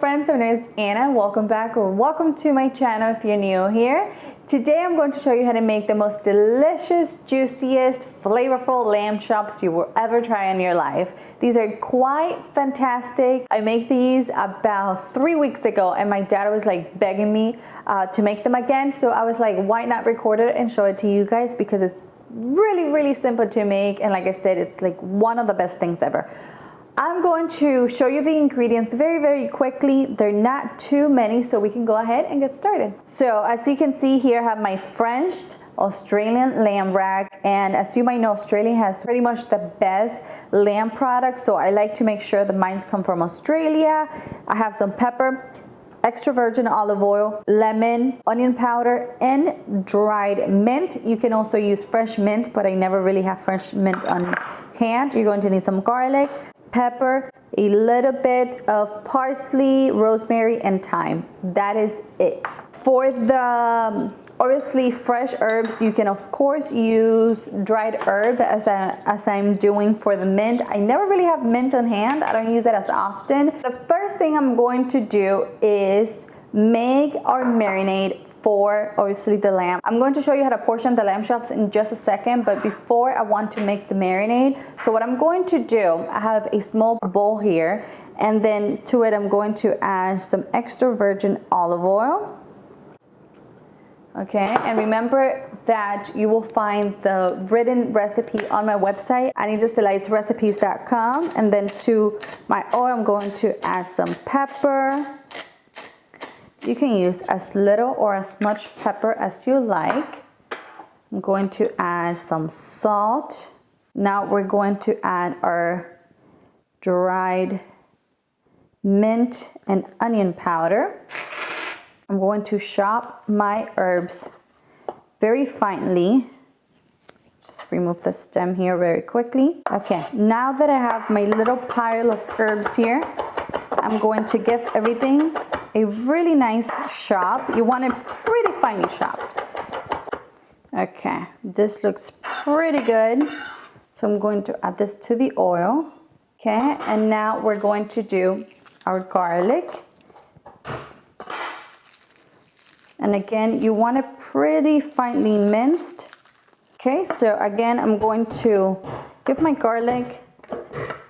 friends, my name is Anna. Welcome back or welcome to my channel if you're new here. Today I'm going to show you how to make the most delicious, juiciest, flavorful lamb chops you will ever try in your life. These are quite fantastic. I made these about 3 weeks ago and my dad was like begging me to make them again. So I was like, why not record it and show it to you guys, because it's really simple to make, and like I said, it's like one of the best things ever. I'm going to show you the ingredients very quickly. They're not too many, so we can go ahead and get started. So as you can see here, I have my French Australian lamb rack, and as you might know, Australia has pretty much the best lamb products, so I like to make sure the mines come from Australia. I have some pepper, extra virgin olive oil, lemon, onion powder, and dried mint. You can also use fresh mint, but I never really have fresh mint on hand. You're going to need some garlic, pepper, a little bit of parsley, rosemary, and thyme. That is it. For the obviously fresh herbs, you can of course use dried herb as I'm doing for the mint. I never really have mint on hand. I don't use it as often. The first thing I'm going to do is make our marinade for obviously the lamb. I'm going to show you how to portion the lamb chops in just a second, but before I want to make the marinade. So what I'm going to do, I have a small bowl here, and then to it I'm going to add some extra virgin olive oil. Okay, and remember that you will find the written recipe on my website, anitasdelightsrecipes.com. And then to my oil, I'm going to add some pepper. You can use as little or as much pepper as you like. I'm going to add some salt. Now we're going to add our dried mint and onion powder. I'm going to chop my herbs very finely. Just remove the stem here very quickly. Okay, now that I have my little pile of herbs here, I'm going to give everything a really nice chop. You want it pretty finely chopped. Okay, this looks pretty good. So I'm going to add this to the oil. Okay, and now we're going to do our garlic. And again, you want it pretty finely minced. Okay, so again, I'm going to give my garlic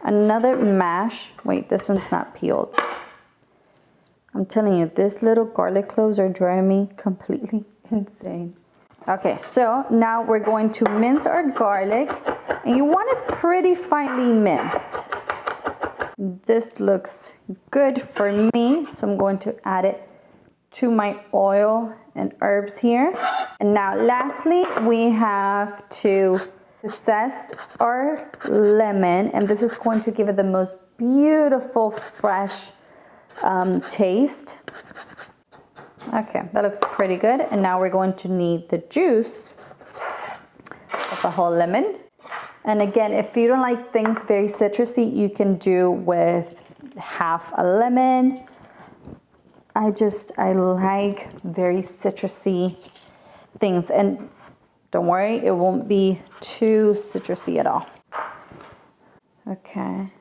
another mash. Wait, this one's not peeled. I'm telling you, these little garlic cloves are driving me completely insane. Okay, so now we're going to mince our garlic, and you want it pretty finely minced. This looks good for me, so I'm going to add it to my oil and herbs here. And now lastly, we have to zest our lemon, and this is going to give it the most beautiful fresh taste. Okay, that looks pretty good. And now we're going to need the juice of a whole lemon. And again, if you don't like things very citrusy, you can do with half a lemon. I like very citrusy things, and don't worry, it won't be too citrusy at all. Okay.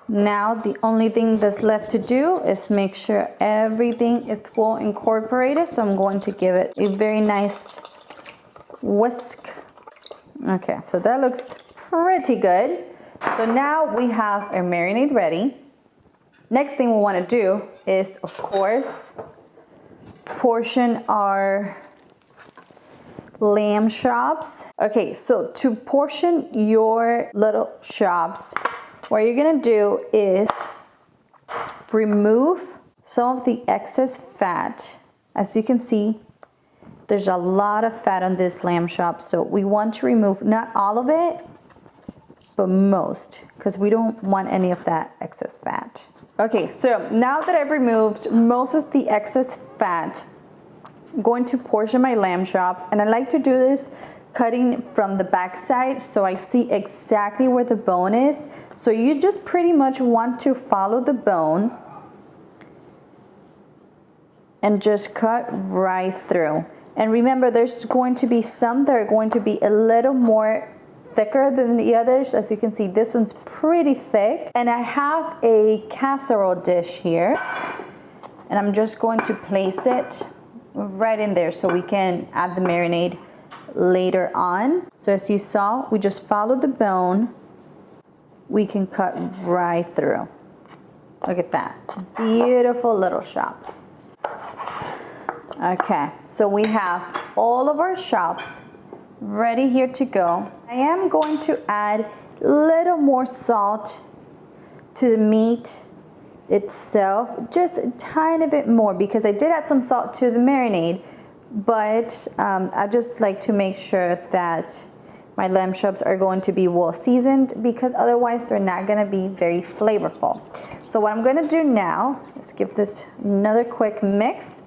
Now the only thing that's left to do is make sure everything is well incorporated. So I'm going to give it a very nice whisk. Okay, so that looks pretty good. So now we have our marinade ready. Next thing we want to do is, of course, portion our lamb chops. Okay, so to portion your little chops, what you're gonna do is remove some of the excess fat. As you can see, there's a lot of fat on this lamb chop, so we want to remove not all of it, but most, because we don't want any of that excess fat. Okay, so now that I've removed most of the excess fat, I'm going to portion my lamb chops, and I like to do this cutting from the back side so I see exactly where the bone is. So you just pretty much want to follow the bone and just cut right through. And remember, there's going to be some that are going to be a little more thicker than the others. As you can see, this one's pretty thick. And I have a casserole dish here, and I'm just going to place it right in there so we can add the marinade later on. So as you saw, we just follow the bone. We can cut right through. Look at that. Beautiful little chop. Okay, so we have all of our chops ready here to go. I am going to add a little more salt to the meat itself, just a tiny bit more, because I did add some salt to the marinade, but I just like to make sure that my lamb chops are going to be well seasoned, because otherwise they're not going to be very flavorful. So what I'm going to do now is give this another quick mix.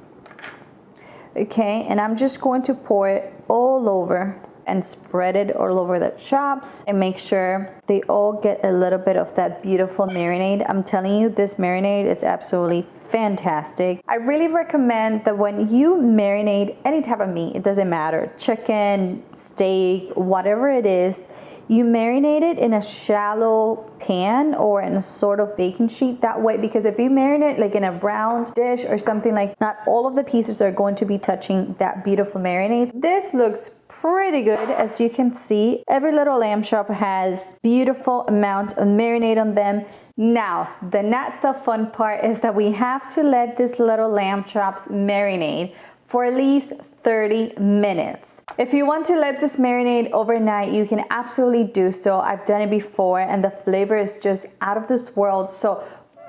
Okay, and I'm just going to pour it all over and spread it all over the chops and make sure they all get a little bit of that beautiful marinade. I'm telling you, this marinade is absolutely fantastic. I really recommend that when you marinate any type of meat, it doesn't matter, chicken, steak, whatever it is, you marinate it in a shallow pan or in a sort of baking sheet. That way, because if you marinate like in a round dish or something, like not all of the pieces are going to be touching that beautiful marinade. This looks pretty good. As you can see, every little lamb chop has beautiful amount of marinade on them. Now, the not so fun part is that we have to let this little lamb chops marinate for at least 30 minutes. If you want to let this marinate overnight, you can absolutely do so. I've done it before and the flavor is just out of this world. So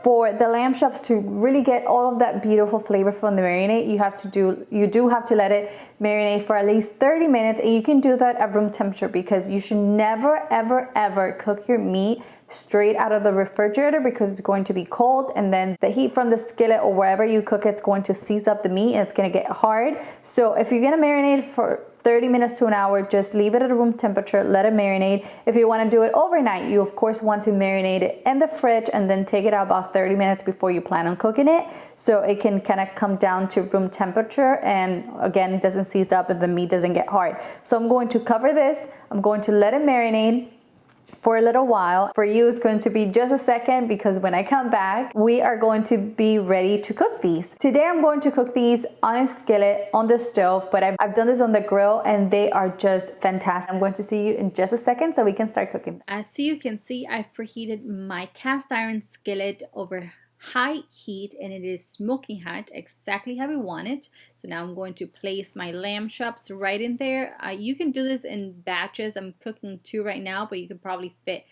for the lamb chops to really get all of that beautiful flavor from the marinade, you do have to let it marinate for at least 30 minutes, and you can do that at room temperature, because you should never ever ever cook your meat straight out of the refrigerator, because it's going to be cold, and then the heat from the skillet or wherever you cook it's going to seize up the meat and it's going to get hard. So if you're going to marinate for 30 minutes to an hour, just leave it at room temperature, let it marinate. If you want to do it overnight, you of course want to marinate it in the fridge and then take it out about 30 minutes before you plan on cooking it, so it can kind of come down to room temperature, and again, it doesn't seize up and the meat doesn't get hard. So I'm going to cover this, I'm going to let it marinate for a little while. For you, it's going to be just a second, because when I come back, we are going to be ready to cook these. Today, I'm going to cook these on a skillet on the stove, but I've done this on the grill and they are just fantastic. I'm going to see you in just a second so we can start cooking. As you can see, I've preheated my cast iron skillet over high heat, and it is smoking hot, exactly how we want it. So now I'm going to place my lamb chops right in there. You can do this in batches. I'm cooking 2 right now, but you can probably fit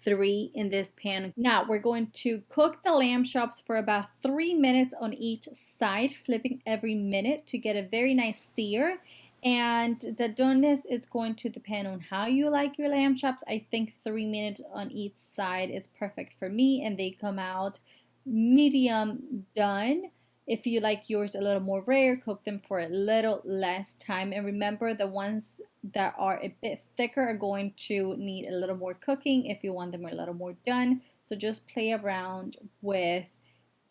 3 in this pan. Now we're going to cook the lamb chops for about 3 minutes on each side, flipping every minute to get a very nice sear. And the doneness is going to depend on how you like your lamb chops. I think 3 minutes on each side is perfect for me, and they come out medium done. If you like yours a little more rare, cook them for a little less time. And remember, the ones that are a bit thicker are going to need a little more cooking if you want them a little more done. So just play around with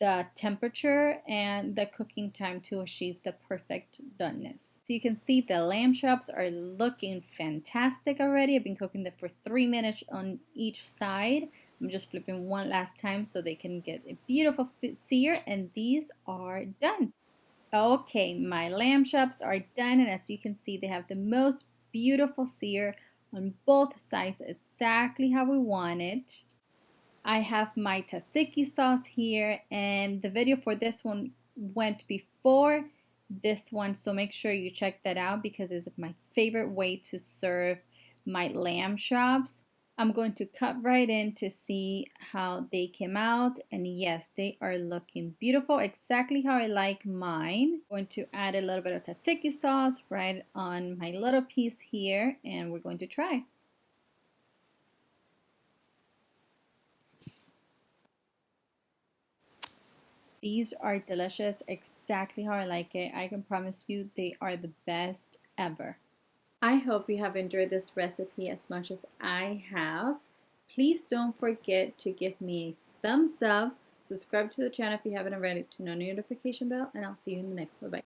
the temperature and the cooking time to achieve the perfect doneness. So you can see the lamb chops are looking fantastic already. I've been cooking them for 3 minutes on each side. I'm just flipping one last time so they can get a beautiful sear, and these are done. Okay, my lamb chops are done, and as you can see, they have the most beautiful sear on both sides, exactly how we want it. I have my tzatziki sauce here, and the video for this one went before this one, so make sure you check that out because it's my favorite way to serve my lamb chops. I'm going to cut right in to see how they came out, and yes, they are looking beautiful, exactly how I like mine. I'm going to add a little bit of tzatziki sauce right on my little piece here, and we're going to try. These are delicious, exactly how I like it. I can promise you they are the best ever. I hope you have enjoyed this recipe as much as I have. Please don't forget to give me a thumbs up, subscribe to the channel if you haven't already, turn on the notification bell, and I'll see you in the next one. Bye.